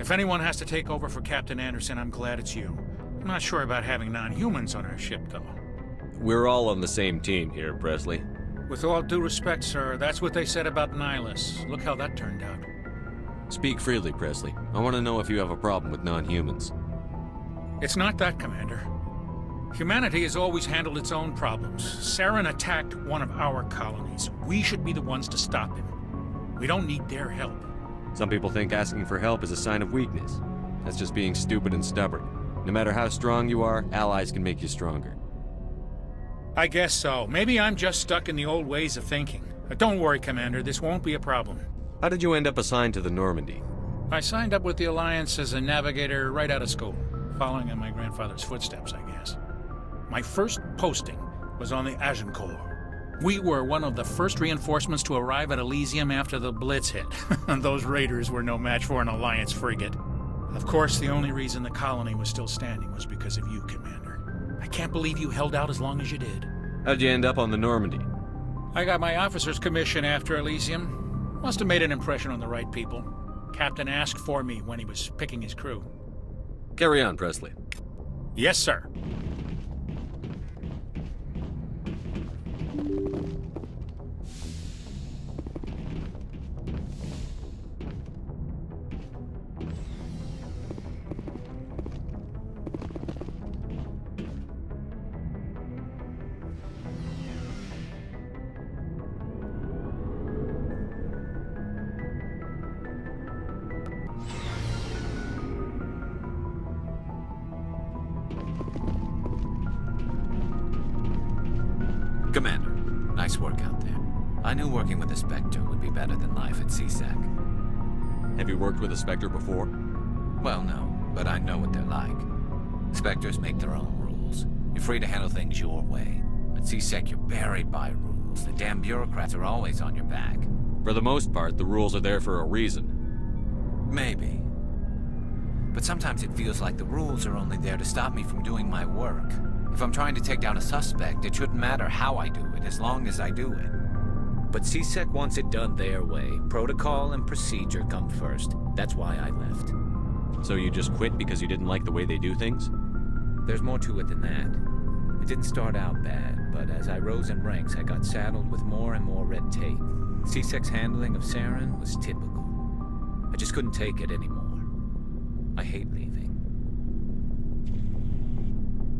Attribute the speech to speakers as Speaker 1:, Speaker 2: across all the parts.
Speaker 1: If anyone has to take over for Captain Anderson, I'm glad it's you. I'm not sure about having non-humans on our ship, though.
Speaker 2: We're all on the same team here, Presley.
Speaker 1: With all due respect, sir, that's what they said about Nihilus. Look how that turned out.
Speaker 2: Speak freely, Presley. I want to know if you have a problem with non-humans.
Speaker 1: It's not that, Commander. Humanity has always handled its own problems. Saren attacked one of our colonies. We should be the ones to stop him. We don't need their help.
Speaker 2: Some people think asking for help is a sign of weakness. That's just being stupid and stubborn. No matter how strong you are, allies can make you stronger.
Speaker 1: I guess so. Maybe I'm just stuck in the old ways of thinking. But don't worry, Commander. This won't be a problem.
Speaker 2: How did you end up assigned to the Normandy?
Speaker 1: I signed up with the Alliance as a navigator right out of school, following in my grandfather's footsteps, I guess. My first posting was on the Agincourt. We were one of the first reinforcements to arrive at Elysium after the Blitz hit. Those raiders were no match for an Alliance frigate. Of course, the only reason the colony was still standing was because of you, Commander. I can't believe you held out as long as you did.
Speaker 2: How'd you end up on the Normandy?
Speaker 1: I got my officer's commission after Elysium. Must have made an impression on the right people. Captain asked for me when he was picking his crew.
Speaker 2: Carry on, Presley.
Speaker 1: Yes, sir.
Speaker 3: Commander, nice work out there. I knew working with a Spectre would be better than life at CSEC.
Speaker 2: Have you worked with a Spectre before?
Speaker 3: Well, no, but I know what they're like. Spectres make their own rules. You're free to handle things your way. At CSEC, you're buried by rules. The damn bureaucrats are always on your back.
Speaker 2: For the most part, the rules are there for a reason.
Speaker 3: Maybe. But sometimes it feels like the rules are only there to stop me from doing my work. If I'm trying to take down a suspect, it shouldn't matter how I do it, as long as I do it. But CSEC wants it done their way. Protocol and procedure come first. That's why I left.
Speaker 2: So you just quit because you didn't like the way they do things?
Speaker 3: There's more to it than that. It didn't start out bad, but as I rose in ranks, I got saddled with more and more red tape. CSEC's handling of Saren was typical. I just couldn't take it anymore. I hate leaving.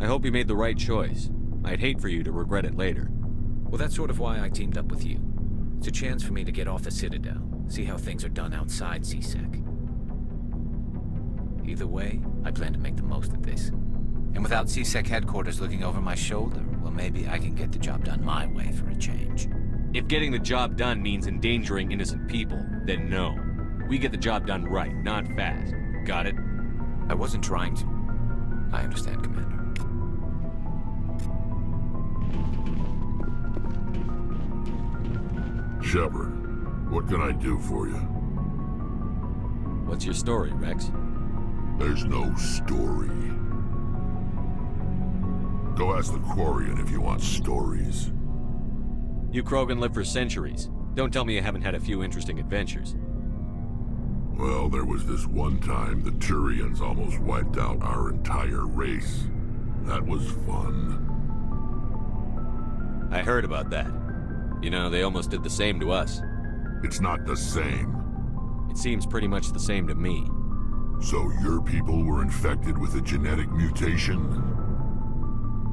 Speaker 2: I hope you made the right choice. I'd hate for you to regret it later.
Speaker 3: Well, that's sort of why I teamed up with you. It's a chance for me to get off the Citadel, see how things are done outside CSEC. Either way, I plan to make the most of this. And without CSEC headquarters looking over my shoulder, well, maybe I can get the job done my way for a change.
Speaker 2: If getting the job done means endangering innocent people, then no. We get the job done right, not fast. Got it?
Speaker 3: I wasn't trying to. I understand, Commander.
Speaker 4: Shepard, what can I do for you?
Speaker 2: What's your story, Rex?
Speaker 4: There's no story. Go ask the Quarian if you want stories.
Speaker 2: You Krogan lived for centuries. Don't tell me you haven't had a few interesting adventures.
Speaker 4: Well, there was this one time the Turians almost wiped out our entire race. That was fun.
Speaker 2: I heard about that. You know, they almost did the same to us.
Speaker 4: It's not the same.
Speaker 2: It seems pretty much the same to me.
Speaker 4: So your people were infected with a genetic mutation?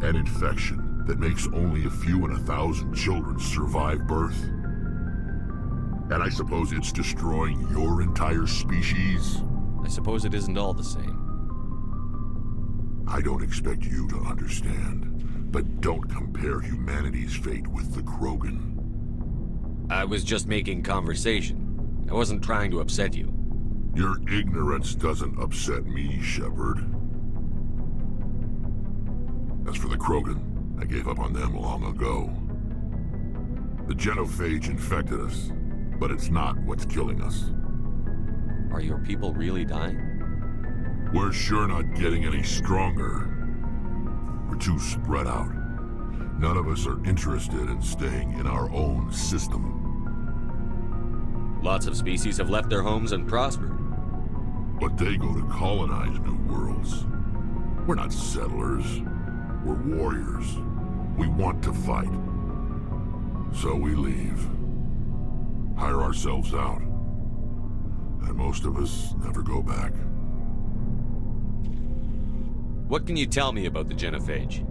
Speaker 4: An infection that makes only a few in 1,000 children survive birth? And I suppose it's destroying your entire species?
Speaker 2: I suppose it isn't all the same.
Speaker 4: I don't expect you to understand, but don't compare humanity's fate with the Krogan.
Speaker 2: I was just making conversation. I wasn't trying to upset you.
Speaker 4: Your ignorance doesn't upset me, Shepard. As for the Krogan, I gave up on them long ago. The genophage infected us, but it's not what's killing us.
Speaker 2: Are your people really dying?
Speaker 4: We're sure not getting any stronger. We're too spread out. None of us are interested in staying in our own system.
Speaker 2: Lots of species have left their homes and prospered.
Speaker 4: But they go to colonize new worlds. We're not settlers. We're warriors. We want to fight. So we leave. Hire ourselves out. And most of us never go back.
Speaker 2: What can you tell me about the genophage?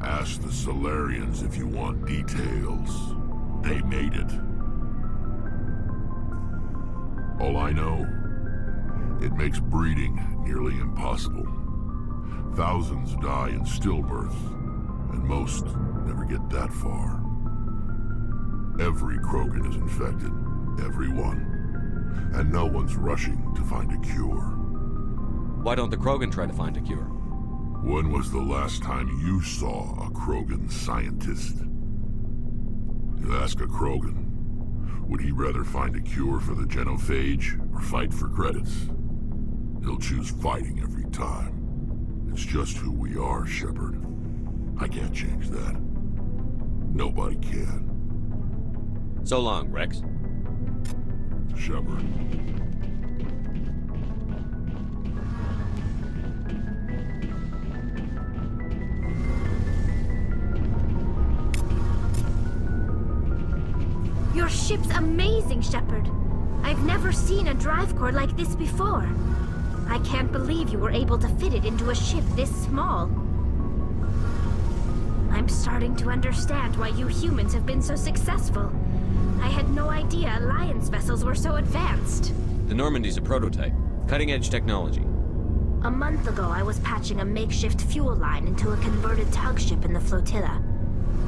Speaker 4: Ask the Solarians if you want details. They made it. All I know, it makes breeding nearly impossible. Thousands die in stillbirth, and most never get that far. Every Krogan is infected. Every one. And no one's rushing to find a cure.
Speaker 2: Why don't the Krogan try to find a cure?
Speaker 4: When was the last time you saw a Krogan scientist? You ask a Krogan, would he rather find a cure for the genophage or fight for credits? He'll choose fighting every time. It's just who we are, Shepard. I can't change that. Nobody can.
Speaker 2: So long, Rex.
Speaker 4: Shepard.
Speaker 5: Your ship's amazing, Shepard. I've never seen a drive core like this before. I can't believe you were able to fit it into a ship this small. I'm starting to understand why you humans have been so successful. I had no idea Alliance vessels were so advanced.
Speaker 2: The Normandy's a prototype. Cutting-edge technology.
Speaker 5: A month ago, I was patching a makeshift fuel line into a converted tug ship in the flotilla.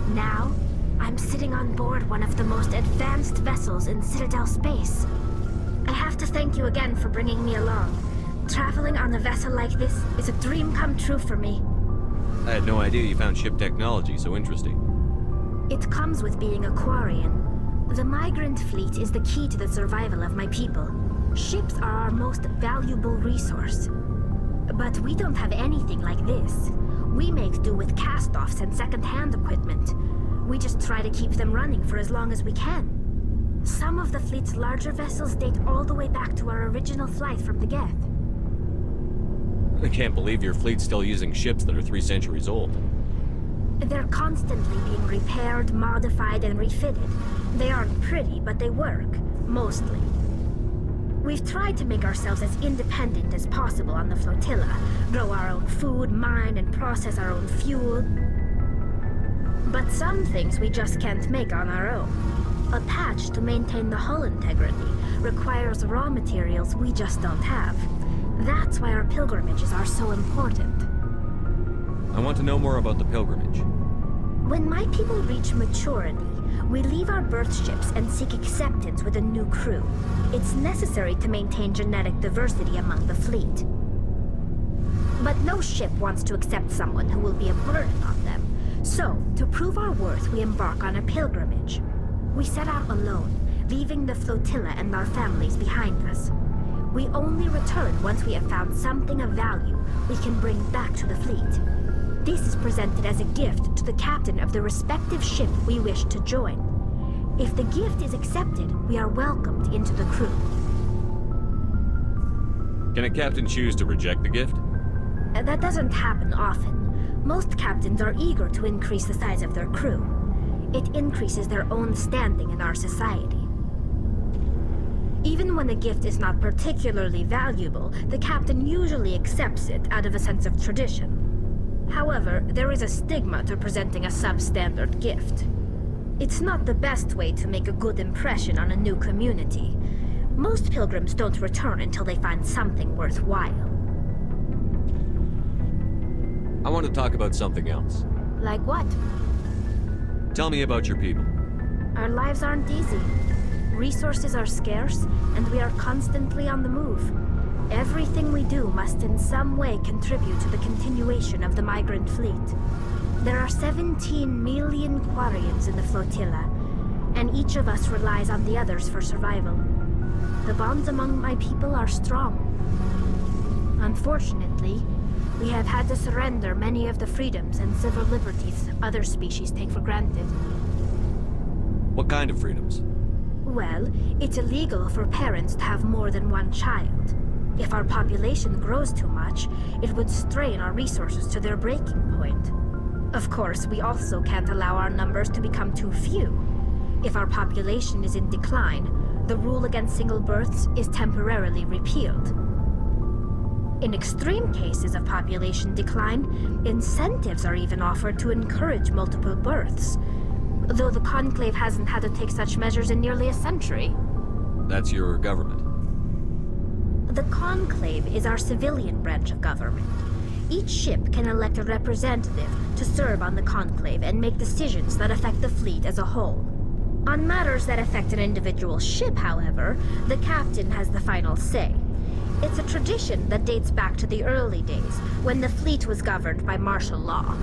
Speaker 5: Now, I'm sitting on board one of the most advanced vessels in Citadel space. I have to thank you again for bringing me along. Traveling on a vessel like this is a dream come true for me.
Speaker 2: I had no idea you found ship technology so interesting.
Speaker 5: It comes with being a Quarian. The migrant fleet is the key to the survival of my people. Ships are our most valuable resource. But we don't have anything like this. We make do with cast-offs and second-hand equipment. We just try to keep them running for as long as we can. Some of the fleet's larger vessels date all the way back to our original flight from the Geth.
Speaker 2: I can't believe your fleet's still using ships that are 3 centuries old.
Speaker 5: They're constantly being repaired, modified, and refitted. They aren't pretty, but they work. Mostly. We've tried to make ourselves as independent as possible on the flotilla. Grow our own food, mine, and process our own fuel. But some things we just can't make on our own. A patch to maintain the hull integrity requires raw materials we just don't have. That's why our pilgrimages are so important.
Speaker 2: I want to know more about the pilgrimage.
Speaker 5: When my people reach maturity, we leave our birth ships and seek acceptance with a new crew. It's necessary to maintain genetic diversity among the fleet. But no ship wants to accept someone who will be a burden on them. So, to prove our worth, we embark on a pilgrimage. We set out alone, leaving the flotilla and our families behind us. We only return once we have found something of value we can bring back to the fleet. This is presented as a gift to the captain of the respective ship we wish to join. If the gift is accepted, we are welcomed into the crew.
Speaker 2: Can a captain choose to reject the gift?
Speaker 5: That doesn't happen often. Most captains are eager to increase the size of their crew. It increases their own standing in our society. Even when a gift is not particularly valuable, the captain usually accepts it out of a sense of tradition. However, there is a stigma to presenting a substandard gift. It's not the best way to make a good impression on a new community. Most pilgrims don't return until they find something worthwhile.
Speaker 2: I want to talk about something else.
Speaker 5: Like what?
Speaker 2: Tell me about your people.
Speaker 5: Our lives aren't easy. Resources are scarce, and we are constantly on the move. Everything we do must in some way contribute to the continuation of the migrant fleet. There are 17 million Quarians in the flotilla, and each of us relies on the others for survival. The bonds among my people are strong. Unfortunately, we have had to surrender many of the freedoms and civil liberties other species take for granted.
Speaker 2: What kind of freedoms?
Speaker 5: Well, it's illegal for parents to have more than one child. If our population grows too much, it would strain our resources to their breaking point. Of course, we also can't allow our numbers to become too few. If our population is in decline, the rule against single births is temporarily repealed. In extreme cases of population decline, incentives are even offered to encourage multiple births, though the Conclave hasn't had to take such measures in nearly a century.
Speaker 2: That's your government.
Speaker 5: The Conclave is our civilian branch of government. Each ship can elect a representative to serve on the Conclave and make decisions that affect the fleet as a whole. On matters that affect an individual ship, however, the captain has the final say. It's a tradition that dates back to the early days, when the fleet was governed by martial law.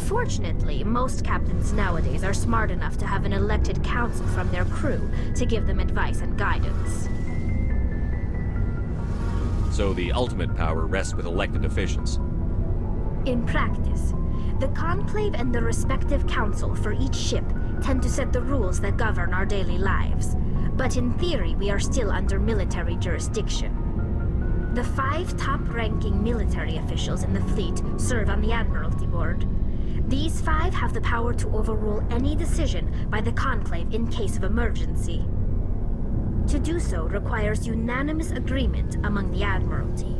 Speaker 5: Fortunately, most captains nowadays are smart enough to have an elected council from their crew to give them advice and guidance.
Speaker 2: So the ultimate power rests with elected officials.
Speaker 5: In practice, the Conclave and the respective council for each ship tend to set the rules that govern our daily lives. But in theory, we are still under military jurisdiction. The 5 top-ranking military officials in the fleet serve on the Admiralty Board. These 5 have the power to overrule any decision by the Conclave in case of emergency. To do so requires unanimous agreement among the Admiralty,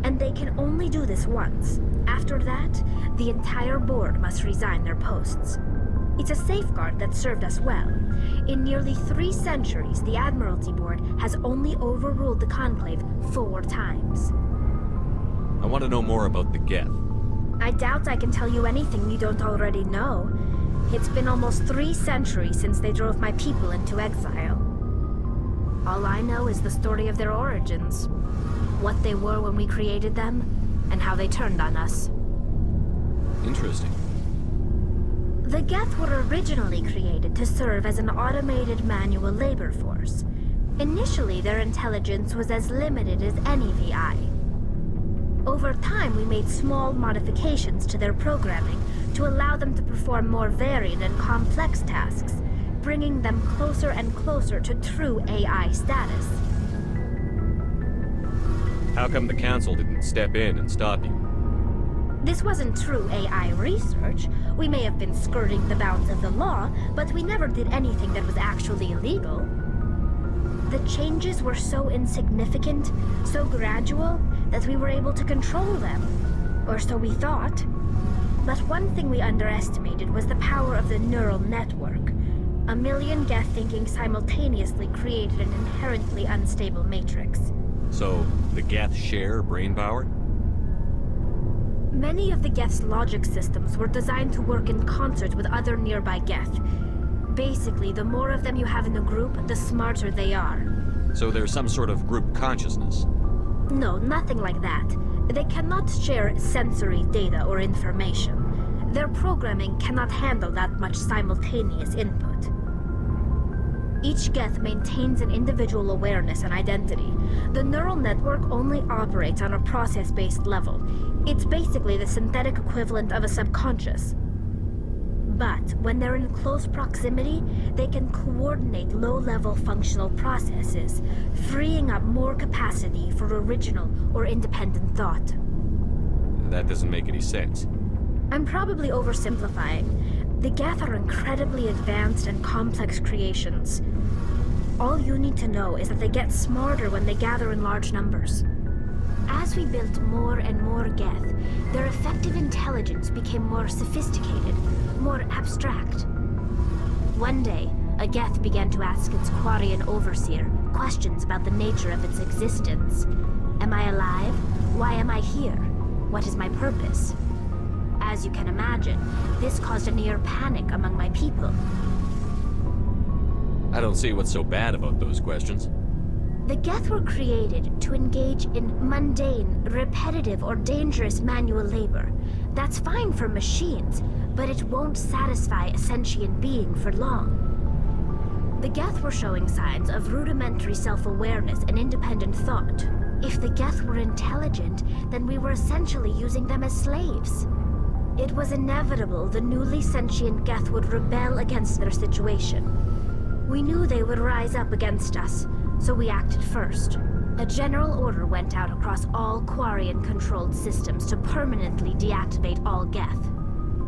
Speaker 5: and they can only do this once. After that, the entire board must resign their posts. It's a safeguard that served us well. In nearly 3 centuries, the Admiralty Board has only overruled the Conclave 4 times.
Speaker 2: I want to know more about the Geth.
Speaker 5: I doubt I can tell you anything you don't already know. It's been almost 3 centuries since they drove my people into exile. All I know is the story of their origins, what they were when we created them, and how they turned on us.
Speaker 2: Interesting.
Speaker 5: The Geth were originally created to serve as an automated manual labor force. Initially, their intelligence was as limited as any VI. Over time, we made small modifications to their programming to allow them to perform more varied and complex tasks, bringing them closer and closer to true AI status.
Speaker 2: How come the council didn't step in and stop you?
Speaker 5: This wasn't true AI research. We may have been skirting the bounds of the law, but we never did anything that was actually illegal. The changes were so insignificant, so gradual, that we were able to control them. Or so we thought. But one thing we underestimated was the power of the neural network. A million Geth thinking simultaneously created an inherently unstable matrix.
Speaker 2: So, the Geth share brain power?
Speaker 5: Many of the Geth's logic systems were designed to work in concert with other nearby Geth. Basically, the more of them you have in a group, the smarter they are.
Speaker 2: So there's some sort of group consciousness?
Speaker 5: No, nothing like that. They cannot share sensory data or information. Their programming cannot handle that much simultaneous input. Each Geth maintains an individual awareness and identity. The neural network only operates on a process-based level. It's basically the synthetic equivalent of a subconscious. But when they're in close proximity, they can coordinate low-level functional processes, freeing up more capacity for original or independent thought.
Speaker 2: That doesn't make any sense.
Speaker 5: I'm probably oversimplifying. The Geth are incredibly advanced and complex creations. All you need to know is that they get smarter when they gather in large numbers. As we built more and more Geth, their effective intelligence became more sophisticated, more abstract. One day, a Geth began to ask its Quarian overseer questions about the nature of its existence. Am I alive? Why am I here? What is my purpose? As you can imagine, this caused a near panic among my people.
Speaker 2: I don't see what's so bad about those questions.
Speaker 5: The Geth were created to engage in mundane, repetitive, or dangerous manual labor. That's fine for machines, but it won't satisfy a sentient being for long. The Geth were showing signs of rudimentary self-awareness and independent thought. If the Geth were intelligent, then we were essentially using them as slaves. It was inevitable the newly sentient Geth would rebel against their situation. We knew they would rise up against us, so we acted first. A general order went out across all Quarian-controlled systems to permanently deactivate all Geth.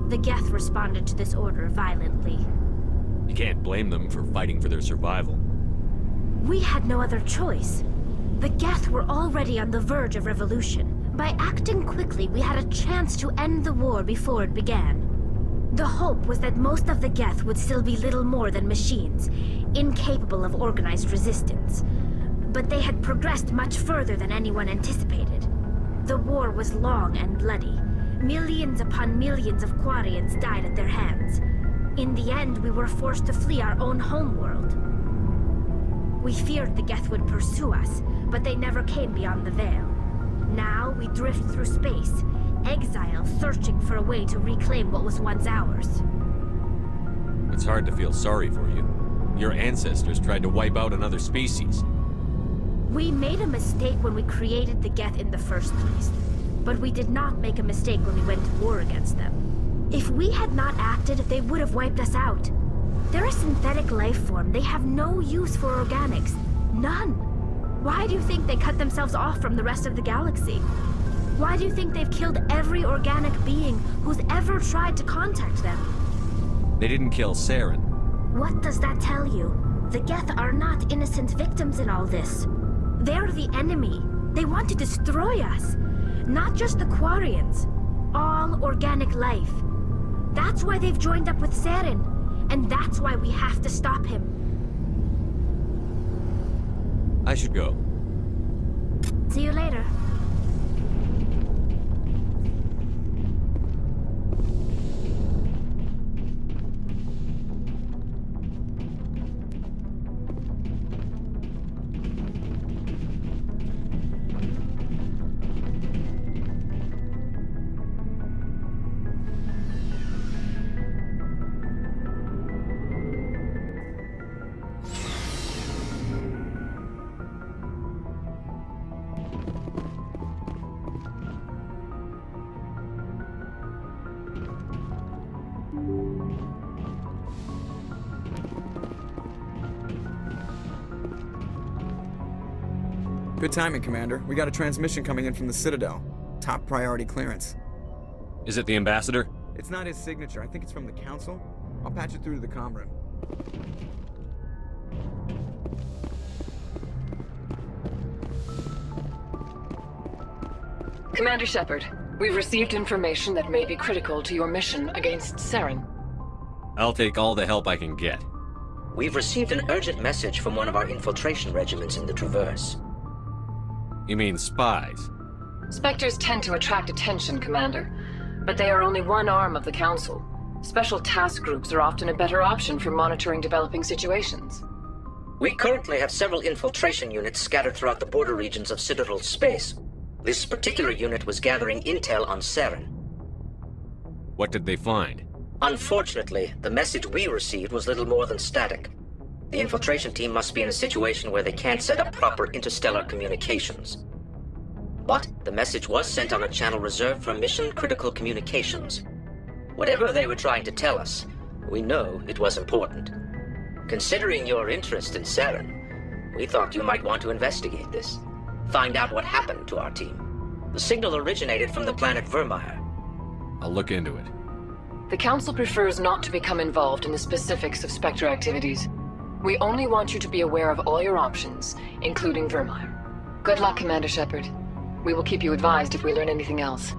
Speaker 5: The Geth responded to this order violently.
Speaker 2: You can't blame them for fighting for their survival.
Speaker 5: We had no other choice. The Geth were already on the verge of revolution. By acting quickly, we had a chance to end the war before it began. The hope was that most of the Geth would still be little more than machines, incapable of organized resistance. But they had progressed much further than anyone anticipated. The war was long and bloody. Millions upon millions of Quarians died at their hands. In the end, we were forced to flee our own homeworld. We feared the Geth would pursue us, but they never came beyond the Veil. Now we drift through space, exile, searching for a way to reclaim what was once ours.
Speaker 2: It's hard to feel sorry for you. Your ancestors tried to wipe out another species.
Speaker 5: We made a mistake when we created the Geth in the first place. But we did not make a mistake when we went to war against them. If we had not acted, they would have wiped us out. They're a synthetic life form. They have no use for organics. None. Why do you think they cut themselves off from the rest of the galaxy? Why do you think they've killed every organic being who's ever tried to contact them?
Speaker 2: They didn't kill Saren.
Speaker 5: What does that tell you? The Geth are not innocent victims in all this. They're the enemy. They want to destroy us. Not just the Quarians. All organic life. That's why they've joined up with Saren. And that's why we have to stop him.
Speaker 2: I should go.
Speaker 5: See you later.
Speaker 6: Good timing, Commander. We got a transmission coming in from the Citadel. Top priority clearance.
Speaker 2: Is it the ambassador?
Speaker 6: It's not his signature. I think it's from the Council. I'll patch it through to the comm room.
Speaker 7: Commander Shepard, we've received information that may be critical to your mission against Saren.
Speaker 2: I'll take all the help I can get.
Speaker 8: We've received an urgent message from one of our infiltration regiments in the Traverse.
Speaker 2: You mean spies?
Speaker 7: Spectres tend to attract attention, Commander, but they are only one arm of the Council. Special task groups are often a better option for monitoring developing situations.
Speaker 8: We currently have several infiltration units scattered throughout the border regions of Citadel space. This particular unit was gathering intel on Saren.
Speaker 2: What did they find?
Speaker 8: Unfortunately, the message we received was little more than static. The infiltration team must be in a situation where they can't set up proper interstellar communications. But the message was sent on a channel reserved for mission-critical communications. Whatever they were trying to tell us, we know it was important. Considering your interest in Saren, we thought you might want to investigate this. Find out what happened to our team. The signal originated from the planet Vermeer.
Speaker 2: I'll look into it.
Speaker 7: The Council prefers not to become involved in the specifics of Spectre activities. We only want you to be aware of all your options, including Vermeer. Good luck, Commander Shepard. We will keep you advised if we learn anything else.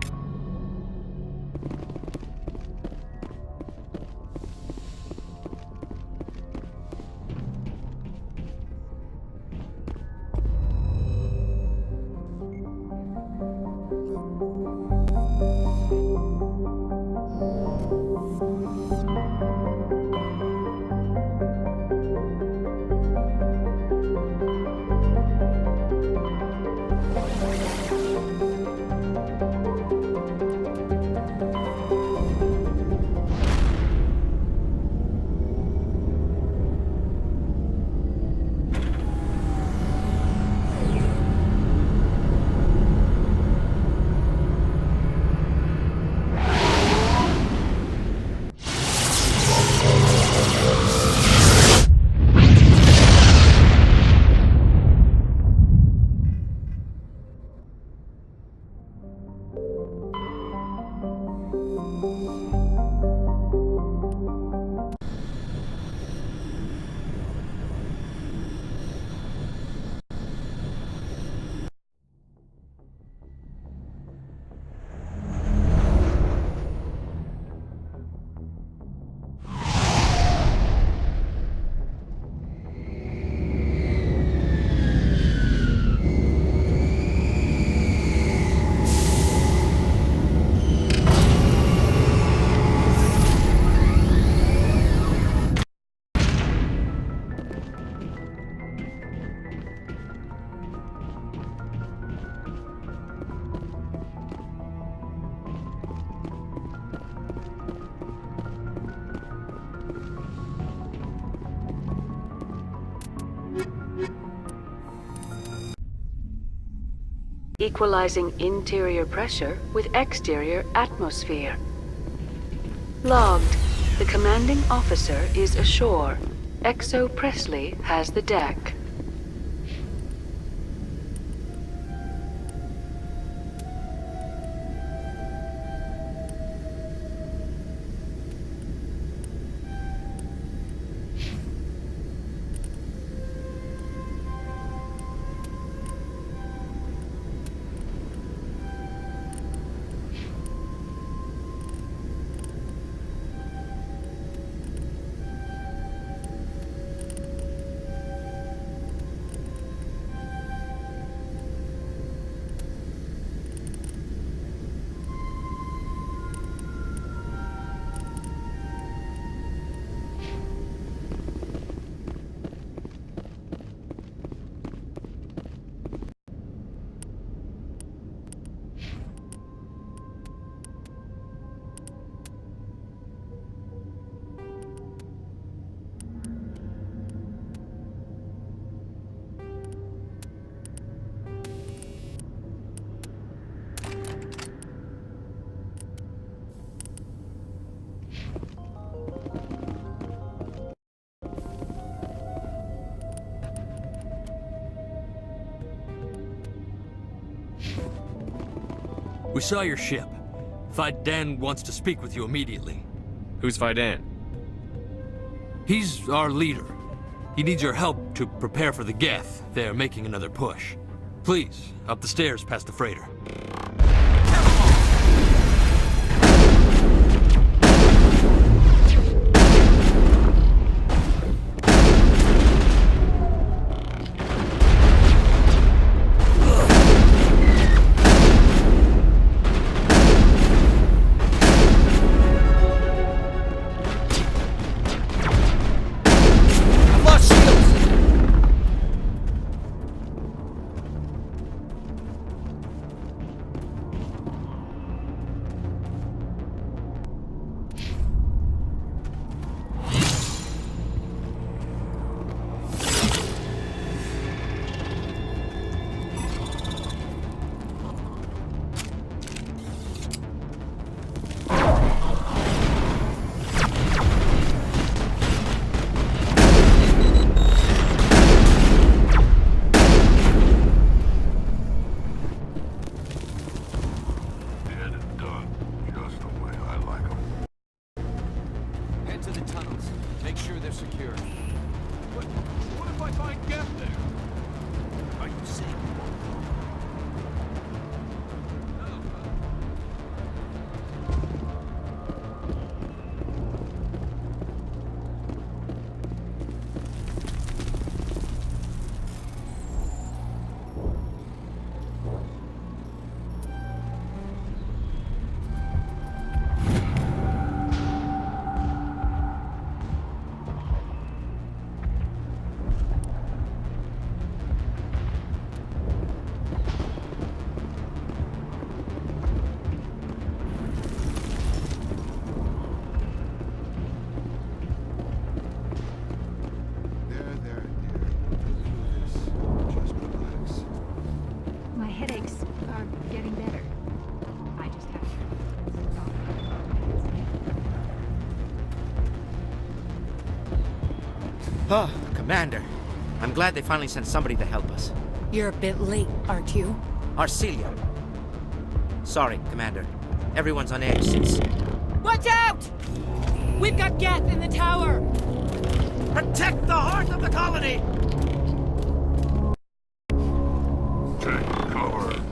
Speaker 9: equalizing interior pressure with exterior atmosphere. Logged. The commanding officer is ashore. Exo Presley has the deck.
Speaker 10: We saw your ship. Faidan wants to speak with you immediately.
Speaker 2: Who's Faidan?
Speaker 10: He's our leader. He needs your help to prepare for the Geth. They're making another push. Please, up the stairs past the freighter.
Speaker 11: Oh, Commander. I'm glad they finally sent somebody to help us.
Speaker 12: You're a bit late, aren't you?
Speaker 11: Arcelia. Sorry, Commander. Everyone's on edge since...
Speaker 12: Watch out! We've got Geth in the tower!
Speaker 11: Protect the heart of the colony!
Speaker 4: Take cover.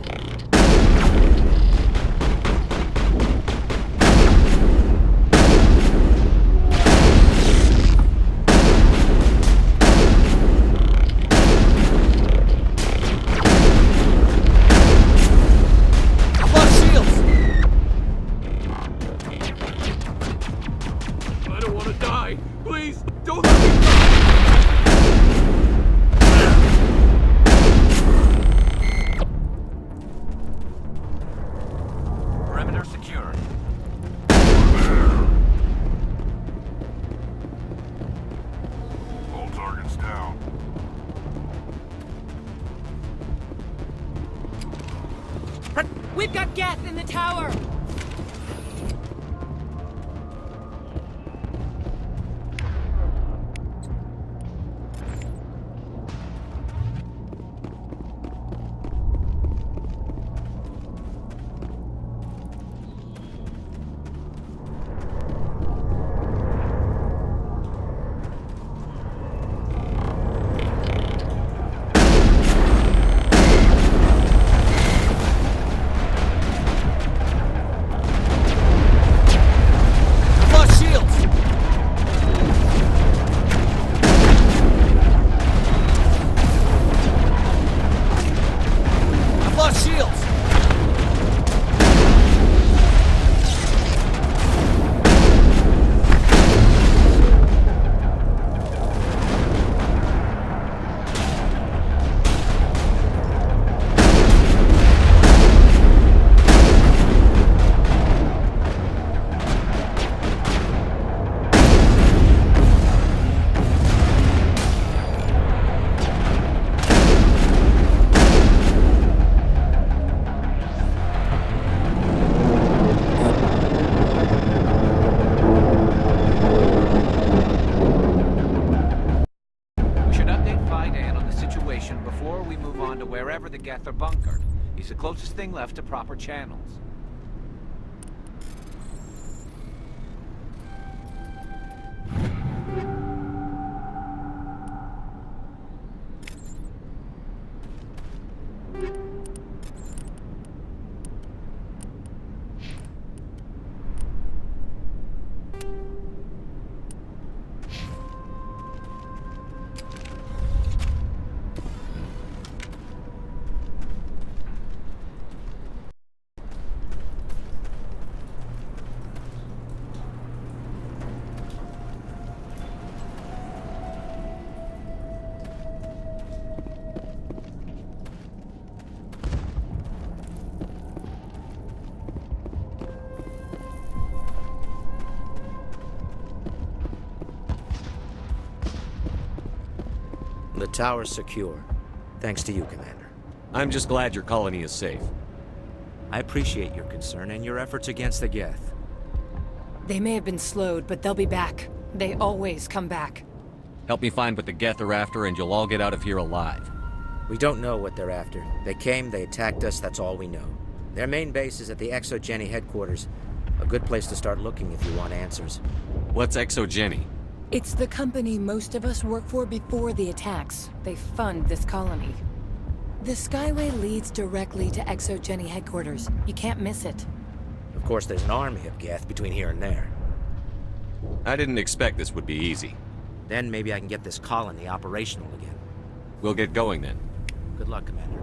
Speaker 12: got Geth in the tower!
Speaker 3: before we move on to wherever the Geth are bunkered. He's the closest thing left to proper channels.
Speaker 11: The tower's secure. Thanks to you, Commander.
Speaker 2: I'm just glad your colony is safe.
Speaker 11: I appreciate your concern and your efforts against the Geth.
Speaker 12: They may have been slowed, but they'll be back. They always come back.
Speaker 2: Help me find what the Geth are after, and you'll all get out of here alive.
Speaker 11: We don't know what they're after. They came, they attacked us, that's all we know. Their main base is at the ExoGeni headquarters. A good place to start looking if you want answers.
Speaker 2: What's ExoGeni?
Speaker 12: It's the company most of us work for before the attacks. They fund this colony. The Skyway leads directly to ExoGeni headquarters. You can't miss it.
Speaker 11: Of course, there's an army of Geth between here and there.
Speaker 2: I didn't expect this would be easy.
Speaker 11: Then maybe I can get this colony operational again.
Speaker 2: We'll get going then.
Speaker 11: Good luck, Commander.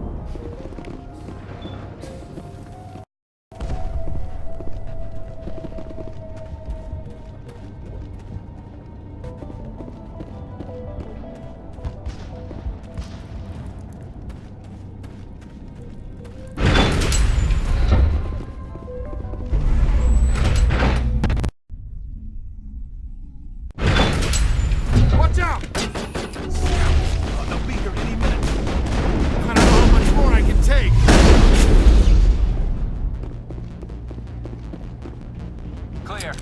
Speaker 3: Clear.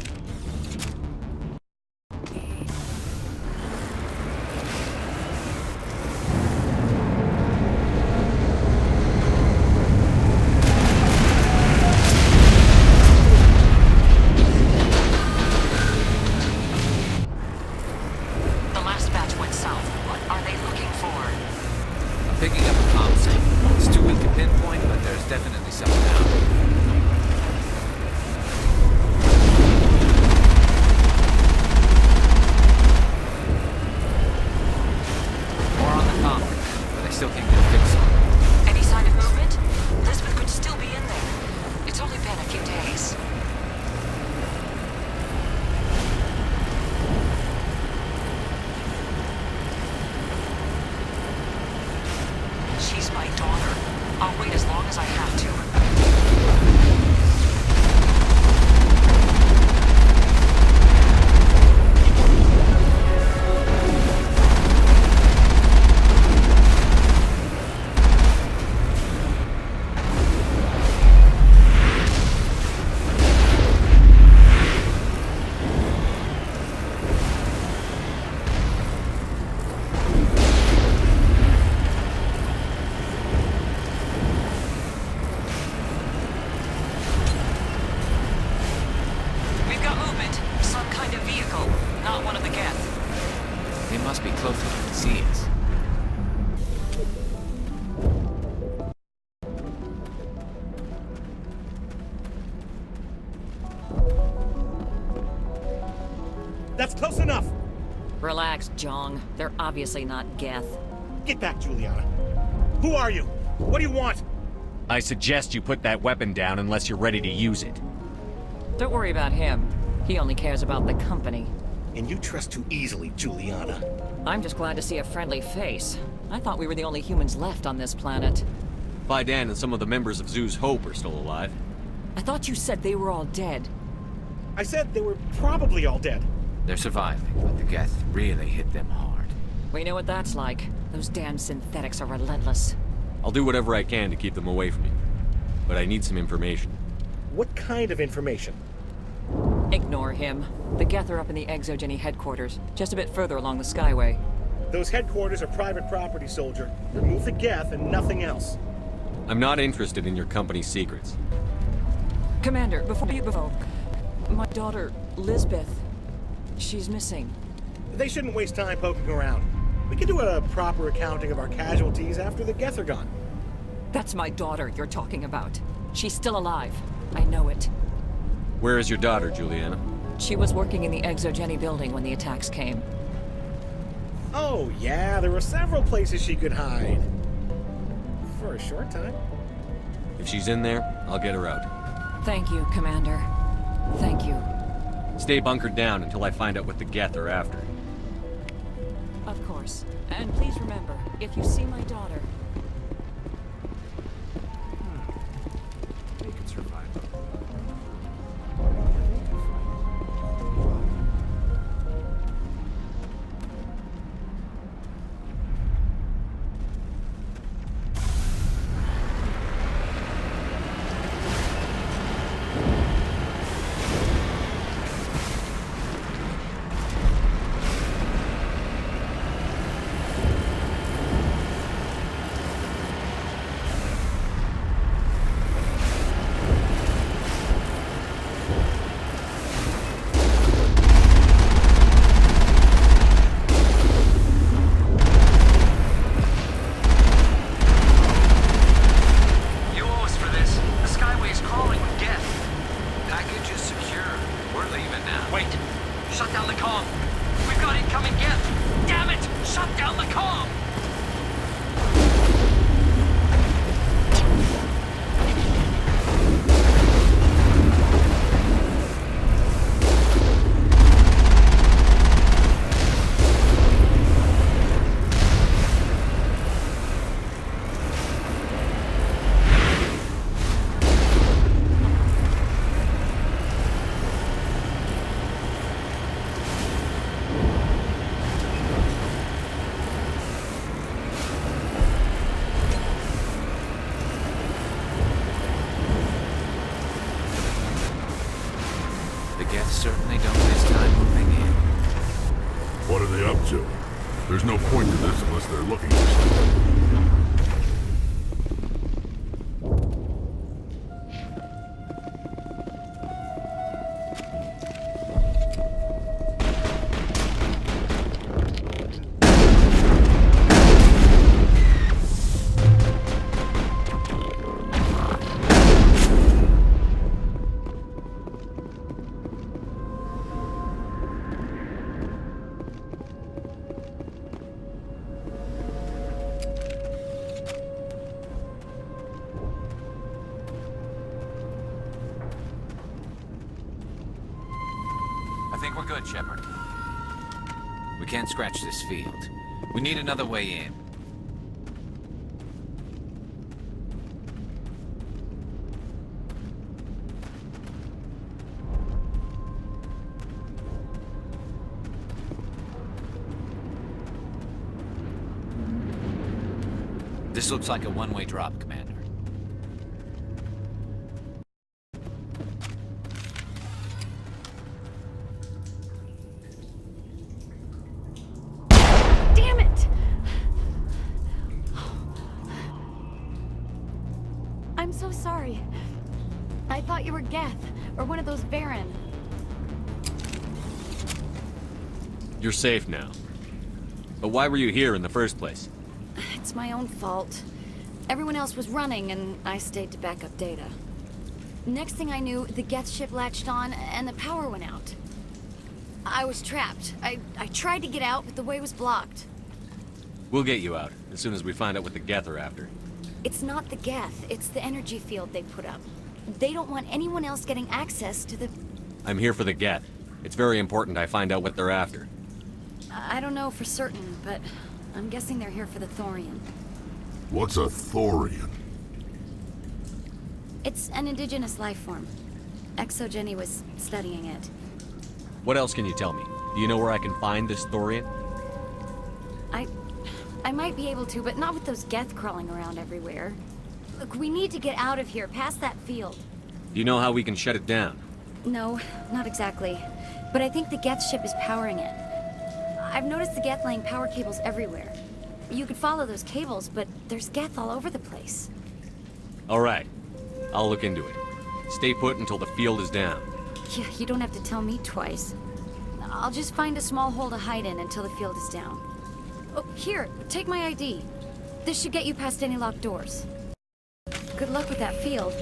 Speaker 13: The last batch went south. What are they looking for?
Speaker 3: I'm picking up a comm signal. It's too weak to pinpoint, but there's definitely something out. Still can't get a fix on it.
Speaker 13: Any sign of movement? Lisbeth could still be in there. It's only been a few days. She's my daughter. I'll wait as long as I have to.
Speaker 3: They must be close enough to see us.
Speaker 14: That's close enough!
Speaker 13: Relax, Jong. They're obviously not Geth.
Speaker 14: Get back, Juliana. Who are you? What do you want?
Speaker 2: I suggest you put that weapon down unless you're ready to use it.
Speaker 13: Don't worry about him. He only cares about the company.
Speaker 14: And you trust too easily, Juliana.
Speaker 13: I'm just glad to see a friendly face. I thought we were the only humans left on this planet.
Speaker 2: Faidan and some of the members of Zoo's Hope are still alive.
Speaker 13: I thought you said they were all dead.
Speaker 14: I said they were probably all dead.
Speaker 3: They're surviving, but the Geth really hit them hard.
Speaker 13: We know what that's like. Those damn synthetics are relentless.
Speaker 2: I'll do whatever I can to keep them away from you. But I need some information.
Speaker 14: What kind of information?
Speaker 13: Ignore him. The Geth are up in the ExoGeni headquarters, just a bit further along the Skyway.
Speaker 14: Those headquarters are private property, soldier. Remove the Geth and nothing else.
Speaker 2: I'm not interested in your company's secrets.
Speaker 13: Commander, before you go, my daughter, Lisbeth, she's missing.
Speaker 14: They shouldn't waste time poking around. We can do a proper accounting of our casualties after the Geth are gone.
Speaker 13: That's my daughter you're talking about. She's still alive. I know it.
Speaker 2: Where is your daughter, Juliana?
Speaker 13: She was working in the ExoGeni building when the attacks came.
Speaker 14: Oh, yeah, there were several places she could hide. For a short time.
Speaker 2: If she's in there, I'll get her out.
Speaker 13: Thank you, Commander. Thank you.
Speaker 2: Stay bunkered down until I find out what the Geth are after.
Speaker 13: Of course. And please remember, if you see my daughter...
Speaker 14: They can survive.
Speaker 3: Certainly don't waste time moving in.
Speaker 4: What are they up to? There's no point to this unless they're looking for something.
Speaker 3: I think we're good, Shepard. We can't scratch this field. We need another way in. This looks like a one-way drop, Commander.
Speaker 5: Damn it! I'm so sorry. I thought you were Geth, or one of those Baron.
Speaker 2: You're safe now. But why were you here in the first place?
Speaker 15: It's my own fault. Everyone else was running, and I stayed to back up data. Next thing I knew, the Geth ship latched on, and the power went out. I was trapped. I tried to get out, but the way was blocked.
Speaker 2: We'll get you out, as soon as we find out what the Geth are after.
Speaker 15: It's not the Geth, it's the energy field they put up. They don't want anyone else getting access to the...
Speaker 2: I'm here for the Geth. It's very important I find out what they're after.
Speaker 15: I don't know for certain, but I'm guessing they're here for the Thorian.
Speaker 4: What's a Thorian?
Speaker 15: It's an indigenous life form. ExoGenny was studying it.
Speaker 2: What else can you tell me? Do you know where I can find this Thorian?
Speaker 15: I might be able to, but not with those Geth crawling around everywhere. Look, we need to get out of here, past that field.
Speaker 2: Do you know how we can shut it down?
Speaker 15: No, not exactly. But I think the Geth ship is powering it. I've noticed the Geth laying power cables everywhere. You could follow those cables, but there's Geth all over the place.
Speaker 2: All right. I'll look into it. Stay put until the field is down.
Speaker 15: Yeah, you don't have to tell me twice. I'll just find a small hole to hide in until the field is down. Oh, here, take my ID. This should get you past any locked doors. Good luck with that field.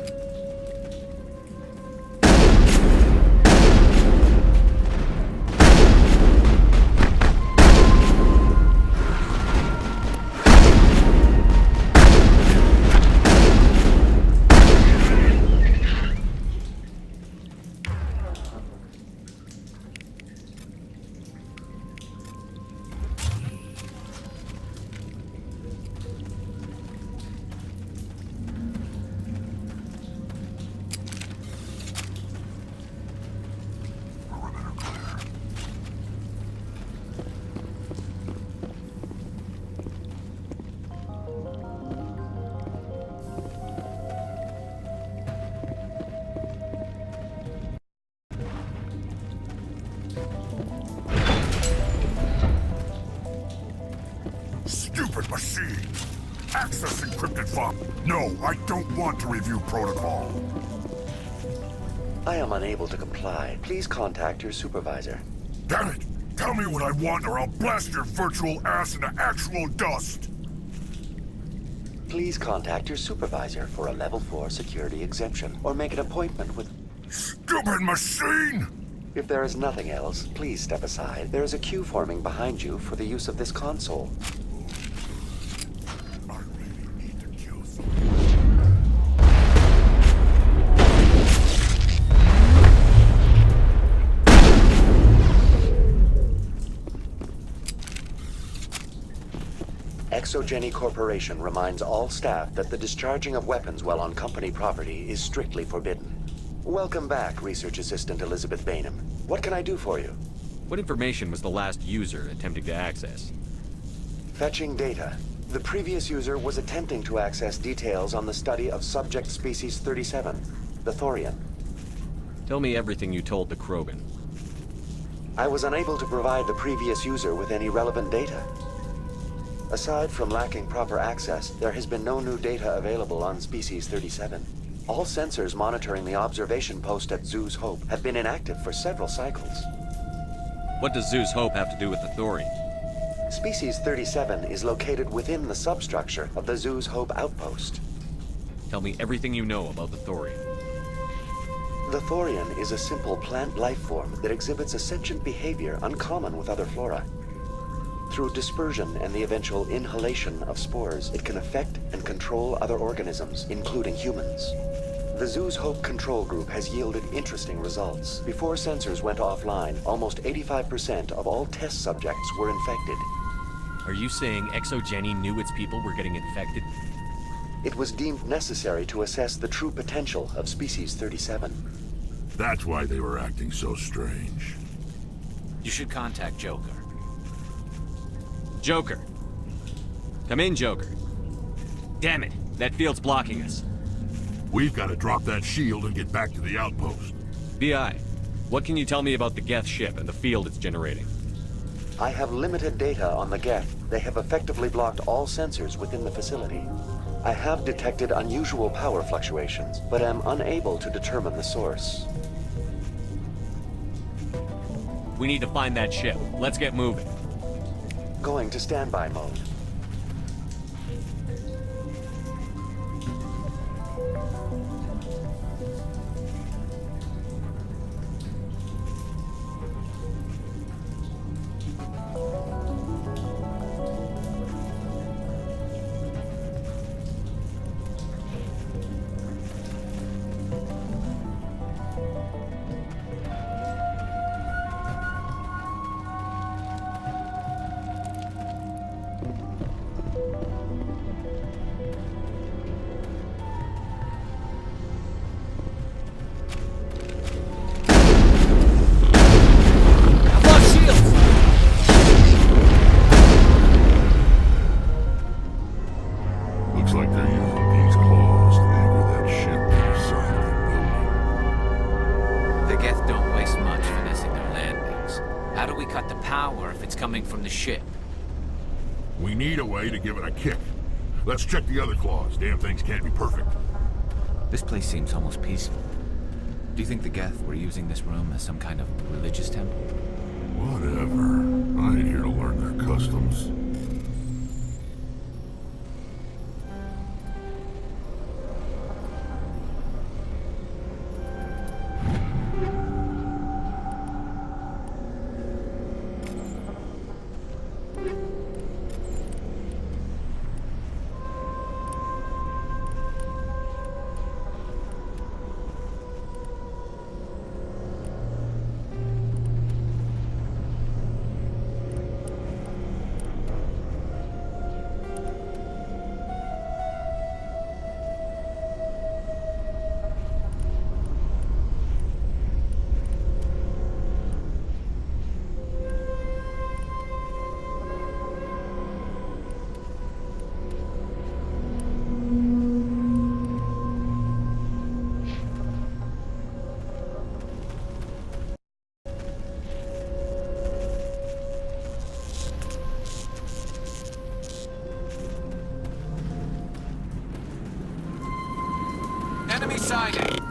Speaker 4: Stupid machine! Access encrypted file. No, I don't want to review protocol.
Speaker 16: I am unable to comply. Please contact your supervisor.
Speaker 4: Damn it! Tell me what I want or I'll blast your virtual ass into actual dust!
Speaker 16: Please contact your supervisor for a level 4 security exemption, or make an appointment with...
Speaker 4: Stupid machine!
Speaker 16: If there is nothing else, please step aside. There is a queue forming behind you for the use of this console. ExoGenny Corporation reminds all staff that the discharging of weapons while on company property is strictly forbidden. Welcome back, Research Assistant Elizabeth Bainham. What can I do for you?
Speaker 2: What information was the last user attempting to access?
Speaker 16: Fetching data. The previous user was attempting to access details on the study of subject species 37, the Thorian.
Speaker 2: Tell me everything you told the Krogan.
Speaker 16: I was unable to provide the previous user with any relevant data. Aside from lacking proper access, there has been no new data available on Species 37. All sensors monitoring the observation post at Zhu's Hope have been inactive for several cycles.
Speaker 2: What does Zhu's Hope have to do with the Thorian?
Speaker 16: Species 37 is located within the substructure of the Zhu's Hope outpost.
Speaker 2: Tell me everything you know about the Thorian.
Speaker 16: The Thorian is a simple plant life form that exhibits a sentient behavior uncommon with other flora. Through dispersion and the eventual inhalation of spores, it can affect and control other organisms, including humans. The Zhu's Hope control group has yielded interesting results. Before sensors went offline, almost 85% of all test subjects were infected.
Speaker 2: Are you saying ExoGenny knew its people were getting infected?
Speaker 16: It was deemed necessary to assess the true potential of Species 37.
Speaker 4: That's why they were acting so strange.
Speaker 3: You should contact Joker.
Speaker 2: Joker. Come in, Joker. Damn it, that field's blocking us.
Speaker 4: We've got to drop that shield and get back to the outpost.
Speaker 2: BI, what can you tell me about the Geth ship and the field it's generating?
Speaker 16: I have limited data on the Geth. They have effectively blocked all sensors within the facility. I have detected unusual power fluctuations, but am unable to determine the source.
Speaker 2: We need to find that ship. Let's get moving.
Speaker 16: Going to standby mode.
Speaker 4: Looks like they're using these claws to anchor that ship to the side of the building.
Speaker 3: The Geth don't waste much finessing their landings. How do we cut the power if it's coming from the ship?
Speaker 4: We need a way to give it a kick. Let's check the other claws. Damn things can't be perfect.
Speaker 3: This place seems almost peaceful. Do you think the Geth were using this room as some kind of religious temple?
Speaker 4: Whatever. I ain't here to learn their customs.
Speaker 3: Enemy sighting!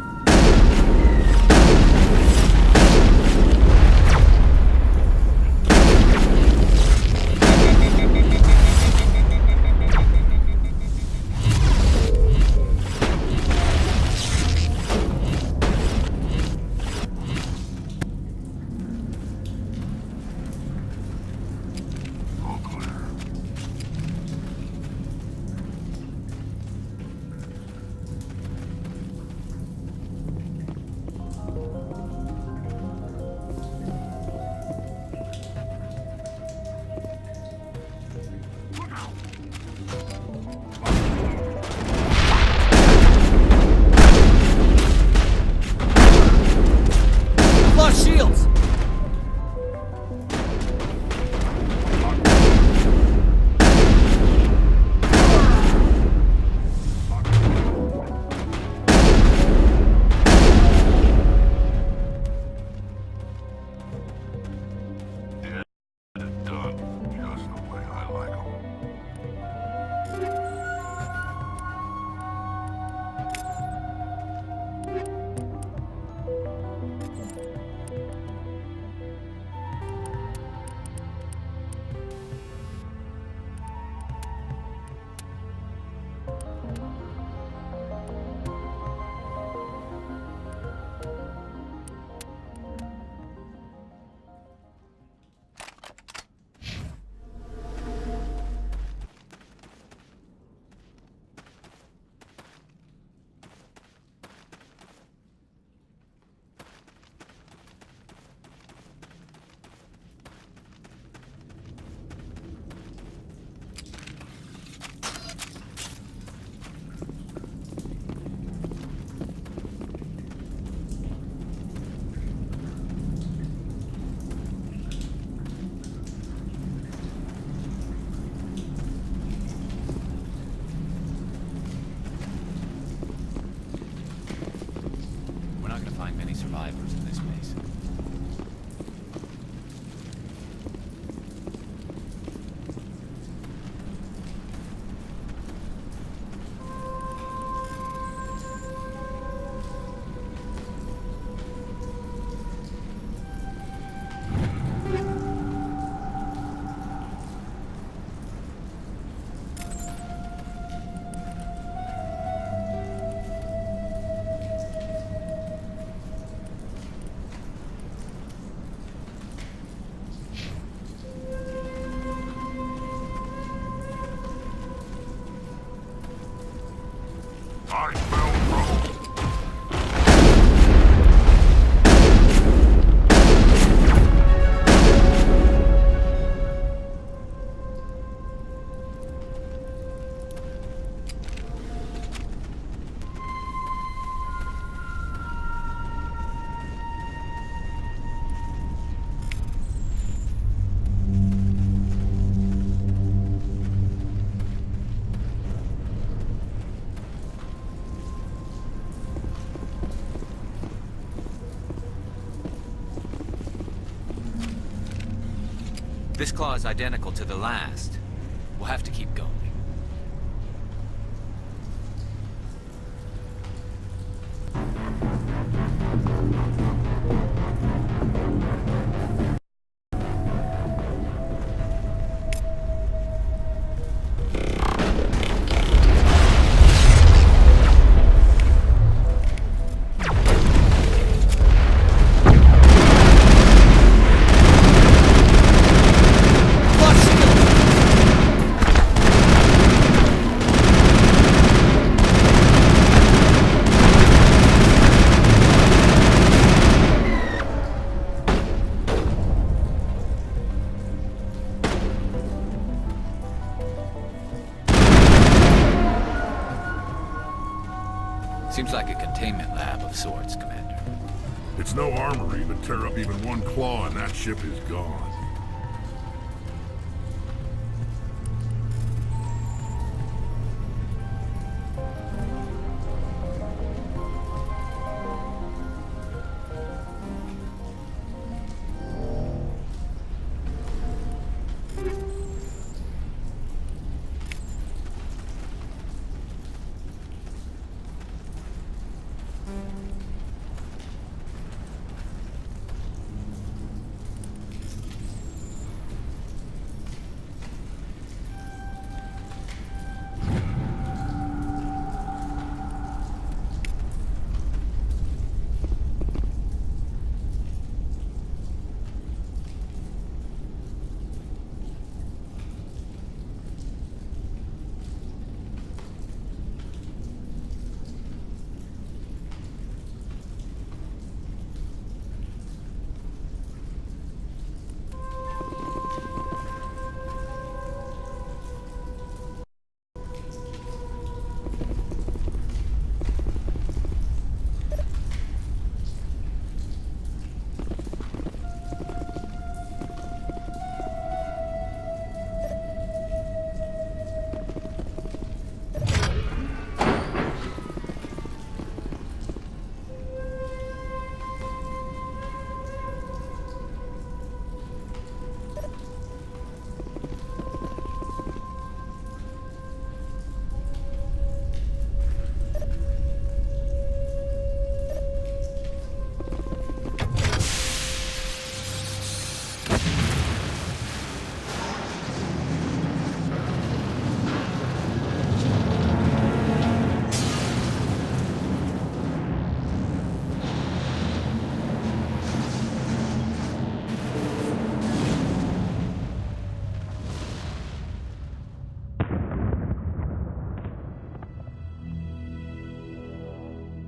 Speaker 4: I smell trouble.
Speaker 3: This claw is identical to the last. We'll have to keep going. Seems like a containment lab of sorts, Commander.
Speaker 4: It's no armory, but tear up even one claw and that ship is gone.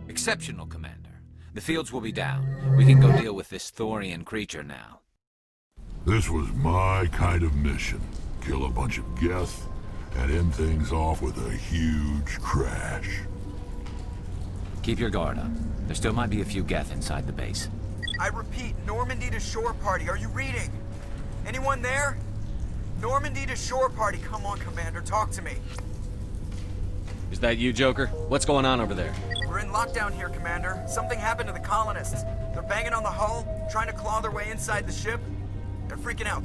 Speaker 3: Exceptional, Commander. The fields will be down. We can go deal with this Thorian creature now.
Speaker 4: This was my kind of mission. Kill a bunch of Geth and end things off with a huge crash.
Speaker 3: Keep your guard up. There still might be a few Geth inside the base.
Speaker 6: I repeat, Normandy to shore party. Are you reading? Anyone there? Normandy to shore party. Come on, Commander. Talk to me.
Speaker 2: Is that you, Joker? What's going on over there?
Speaker 6: We're in lockdown here, Commander. Something happened to the colonists. They're banging on the hull, trying to claw their way inside the ship. They're freaking out.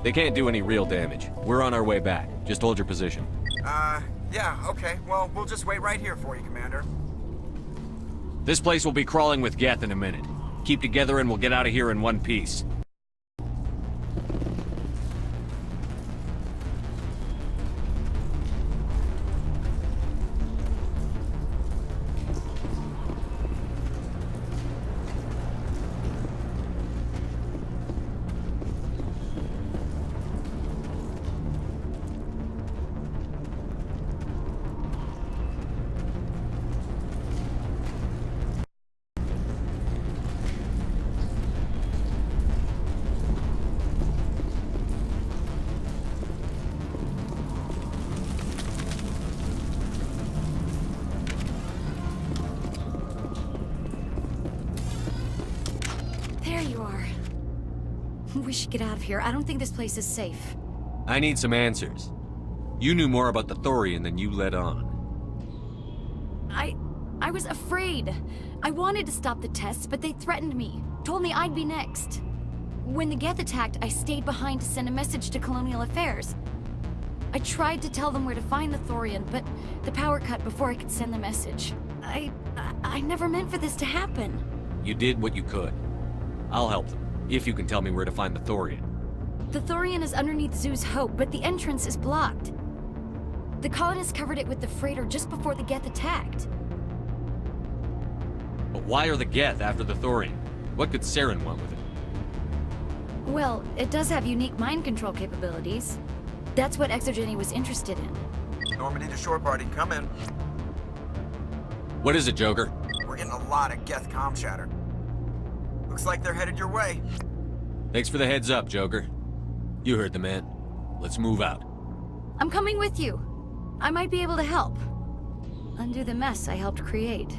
Speaker 2: They can't do any real damage. We're on our way back. Just hold your position.
Speaker 6: Yeah, okay. Well, we'll just wait right here for you, Commander.
Speaker 2: This place will be crawling with Geth in a minute. Keep together and we'll get out of here in one piece.
Speaker 15: we should get out of here. I don't think this place is safe.
Speaker 2: I need some answers. You knew more about the Thorian than you let on.
Speaker 15: I was afraid. I wanted to stop the tests, but they threatened me. Told me I'd be next. When the Geth attacked, I stayed behind to send a message to Colonial Affairs. I tried to tell them where to find the Thorian, but the power cut before I could send the message. I never meant for this to happen.
Speaker 2: You did what you could. I'll help them, if you can tell me where to find the Thorian.
Speaker 15: The Thorian is underneath Zoo's Hope, but the entrance is blocked. The colonists covered it with the freighter just before the Geth attacked.
Speaker 2: But why are the Geth after the Thorian? What could Saren want with it?
Speaker 15: Well, it does have unique mind control capabilities. That's what Exogeny was interested in.
Speaker 6: Normandy to shore party, come in.
Speaker 2: What is it, Joker?
Speaker 6: We're getting a lot of Geth comm chatter. Looks like they're headed your way.
Speaker 2: Thanks for the heads up, Joker. You heard the man. Let's move out.
Speaker 15: I'm coming with you. I might be able to help. Undo the mess I helped create.